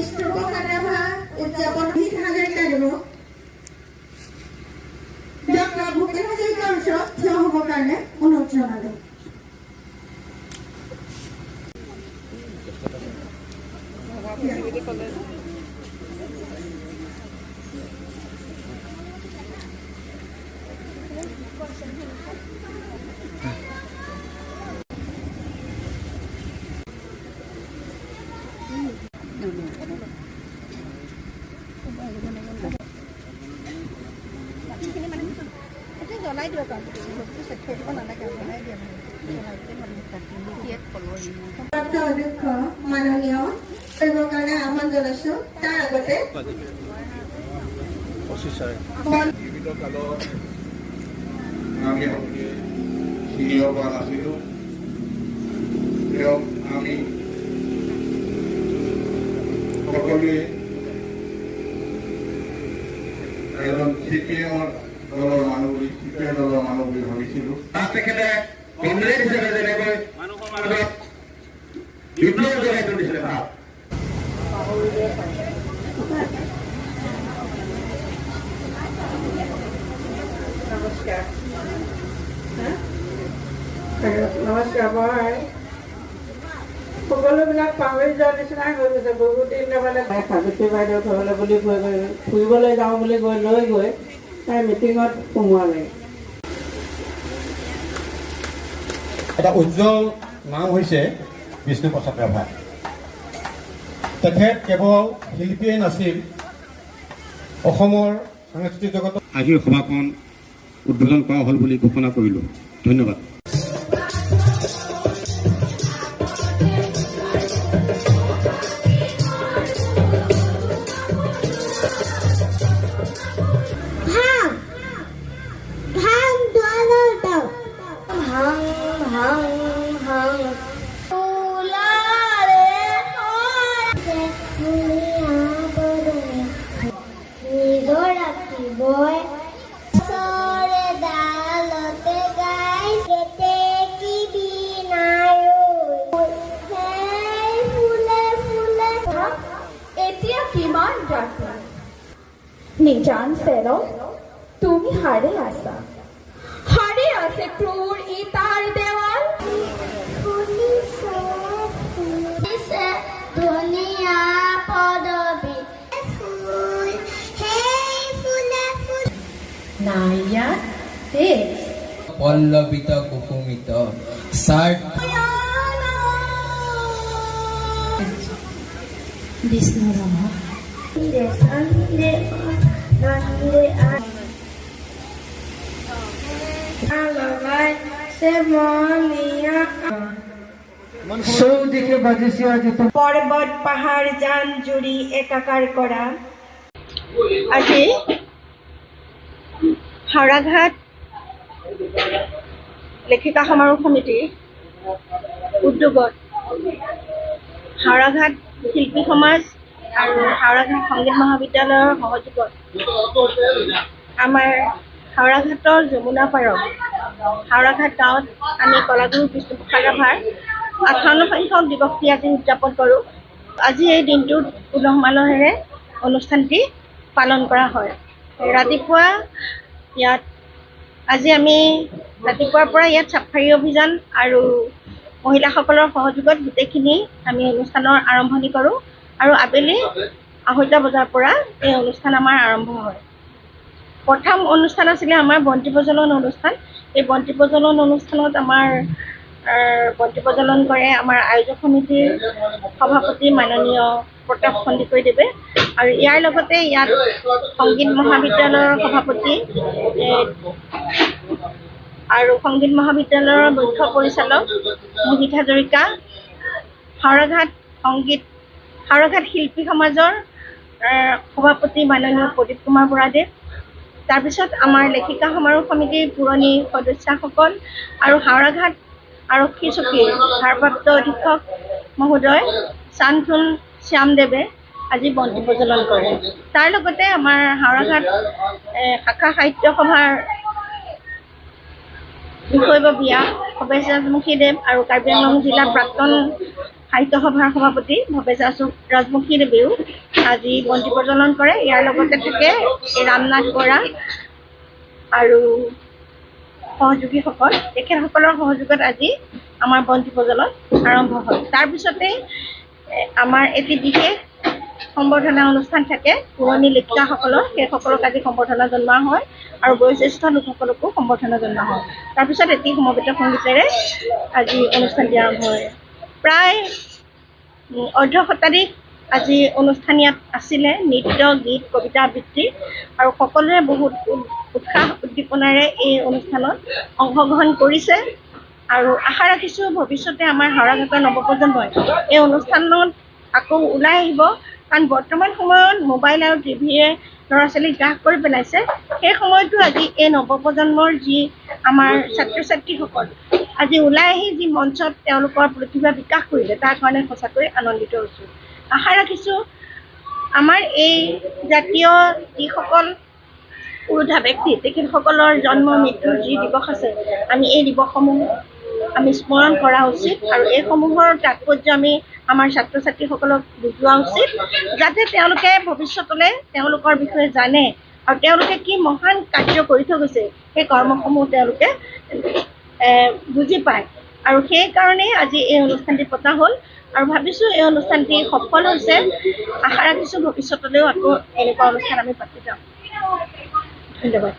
পৃষ্ঠপোষকতা উদযাপন হাজৰিকাদেৱক ডক্টৰ ভূপেন হাজৰিকাৰ ওচৰত থিয় হ'বৰ কাৰণে অনুৰোধ জনালোঁ। জ্বলাই দিয়ক দিব নালাগে জ্বলাই দিয়া অধ্যক্ষ মাননীয় কৰিবৰ কাৰণে আহ্বান জনাইছোঁ। তাৰ আগতে জীৱিত কালত আমি চিনিব পৰা নাছিলোঁ। তেওঁক আমি সকলোৱে এজন চিপিএমৰ দলৰ মানুহ বুলি ভাবিছিলোঁ। তেখেতে কংগ্ৰেছ হিচাপে যেনেকৈ মানুহৰ মাজত বিপ্লৱ জগাই তুলিছিলে ভাৱ। নমস্কাৰ। মই সকলোবিলাক পাহৰি যোৱাৰ নিচিনাই হৈ গৈছে। বহুত দিন মানে সাবিত্ৰী বাইদেউ ঘৰলৈ বুলি ফুৰিবলৈ যাওঁ বুলি লৈ গৈ তাই মিটিঙত সোমোৱালে। এটা উজ্জ্বল নাম হৈছে বিষ্ণুপ্ৰসাদ ৰাভা। তেখেত কেৱল শিল্পীয়ে নাছিল, অসমৰ সাংস্কৃতিক জগতত আজিৰ সভাখন উদ্বোধন কৰা হ'ল বুলি ঘোষণা কৰিলোঁ। ধন্যবাদ। নিজান ফেলো তুমি হারে আসা, হারে আছে ক্রূর ইতার দেওয়াল। দুনিয়া পদবী নাইয়া দেশ পল্লবিত কুসুমিত সার বিষ্ণু রামা চৌদিকে বাজিছে আজি পৰ্বত পাহাৰ জান জুৰি একাকাৰ কৰা। আজি হাওৰাঘাট লেখিকা সমাৰোহ সমিতিৰ উদ্যোগত হাওৰাঘাট শিল্পী সমাজ আৰু হাওৰাঘাট সংগীত মহাবিদ্যালয়ৰ সহযোগত আমাৰ হাওৰাঘাটৰ যমুনা পাৰত হাওৰাঘাট গাঁৱত আমি কলাগুৰু বিষ্ণুপ্ৰসাদ ৰাভাৰ 58 সংখ্যক দিৱসটি আজি উদযাপন কৰোঁ। আজি এই দিনটোত উলহ মালহেৰে অনুষ্ঠানটি পালন কৰা হয়। ৰাতিপুৱা ইয়াত আজি আমি ৰাতিপুৱাৰ পৰা ইয়াত চাফাৰী অভিযান আৰু মহিলাসকলৰ সহযোগত গোটেইখিনি আমি অনুষ্ঠানৰ আৰম্ভণি কৰোঁ আৰু আবেলি 2:30 বজাৰ পৰা এই অনুষ্ঠান আমাৰ আৰম্ভ হয়। প্ৰথম অনুষ্ঠান আছিলে আমাৰ বন্তি প্ৰজ্বলন অনুষ্ঠান। এই বন্তি প্ৰজ্বলন অনুষ্ঠানত আমাৰ বন্তি প্ৰজ্বলন কৰে আমাৰ আয়োজক সমিতিৰ সভাপতি মাননীয় প্ৰতাপ সন্দিকৈদেৱে আৰু ইয়াৰ লগতে ইয়াত সংগীত মহাবিদ্যালয়ৰ সভাপতি আৰু সংগীত মহাবিদ্যালয়ৰ মুখ্য পৰিচালক মোহিত হাজৰিকা, হাওৰাঘাট শিল্পী সমাজৰ সভাপতি মাননীয় প্ৰদীপ কুমাৰ বৰাদেৱ, তাৰপিছত আমাৰ লেখিকা সমাৰোহ সমিতিৰ পুৰণি সদস্যসকল আৰু হাওৰাঘাট আৰক্ষী চকীৰ ভাৰপ্ৰাপ্ত অধীক্ষক মহোদয় চানথুন শ্যামদেৱে আজি বন্তি প্ৰজ্বলন কৰে। তাৰ লগতে আমাৰ হাওৰাঘাট শাখা সাহিত্য সভাৰ বিষয়ববীয়া ভৱেশ ৰাজমুখী দেৱ আৰু কাৰ্বি আংলং জিলাৰ প্ৰাক্তন সাহিত্য সভাৰ সভাপতি ভৱেশ ৰাজমুখী দেৱেও আজি বন্তি প্ৰজ্বলন কৰে। ইয়াৰ লগতে থাকে ৰামনাথ বৰা আৰু সহযোগীসকল। তেখেতসকলৰ সহযোগত আজি আমাৰ বন্তি প্ৰজ্বলন আৰম্ভ হয়। তাৰপিছতে আমাৰ এটি বিশেষ সম্বৰ্ধনা অনুষ্ঠান থাকে পুৰণি লেখিকাসকলৰ, সেইসকলক আজি সম্বৰ্ধনা জনোৱা হয় আৰু বয়োজ্যেষ্ঠ লোকসকলকো সম্বৰ্ধনা জনোৱা হয়। তাৰপিছত এটি সমবেত সংগীতেৰে আজি অনুষ্ঠানটি আৰম্ভ হয়। প্ৰায় অৰ্ধ শতাধিক আজি অনুষ্ঠান ইয়াত আছিলে, নৃত্য, গীত, কবিতা আবৃত্তি আৰু সকলোৱে বহুত উৎসাহ উদ্দীপনাৰে এই অনুষ্ঠানত অংশগ্ৰহণ কৰিছে আৰু আশা ৰাখিছোঁ ভৱিষ্যতে আমাৰ হাওৰাঘাটৰ নৱপ্ৰজন্মই এই অনুষ্ঠানত আকৌ ওলাই আহিব। কাৰণ বৰ্তমান সময়ত মোবাইল আৰু টিভিয়ে ল'ৰা ছোৱালীক গ্ৰাস কৰি পেলাইছে। সেই সময়তো আজি এই নৱপ্ৰজন্মৰ যি আমাৰ ছাত্ৰ ছাত্ৰীসকল আজি ওলাই আহি যি মঞ্চত তেওঁলোকৰ প্ৰতিভা বিকাশ কৰিলে তাৰ কাৰণে সঁচাকৈ আনন্দিত হৈছোঁ। আশা ৰাখিছোঁ আমাৰ এই জাতীয় যিসকল পুৰোধা ব্যক্তি তেখেতসকলৰ জন্ম মৃত্যুৰ যি দিৱস আছে আমি এই দিৱসসমূহ আমি স্মৰণ কৰা উচিত আৰু এইসমূহৰ তাৎপৰ্য আমি আমাৰ ছাত্ৰ ছাত্ৰীসকলক বুজোৱা উচিত, যাতে তেওঁলোকে ভৱিষ্যতলৈ তেওঁলোকৰ বিষয়ে জানে আৰু তেওঁলোকে কি মহান কাৰ্য কৰি থৈ গৈছে সেই কৰ্মসমূহ তেওঁলোকে বুজি পায়। আৰু সেইকাৰণেই আজি এই অনুষ্ঠানটি পতা হ'ল আৰু ভাবিছোঁ এই অনুষ্ঠানটি সফল হৈছে। আশা ৰাখিছোঁ ভৱিষ্যতলৈও আকৌ এনেকুৱা অনুষ্ঠান আমি পাতি যাম। ধন্যবাদ।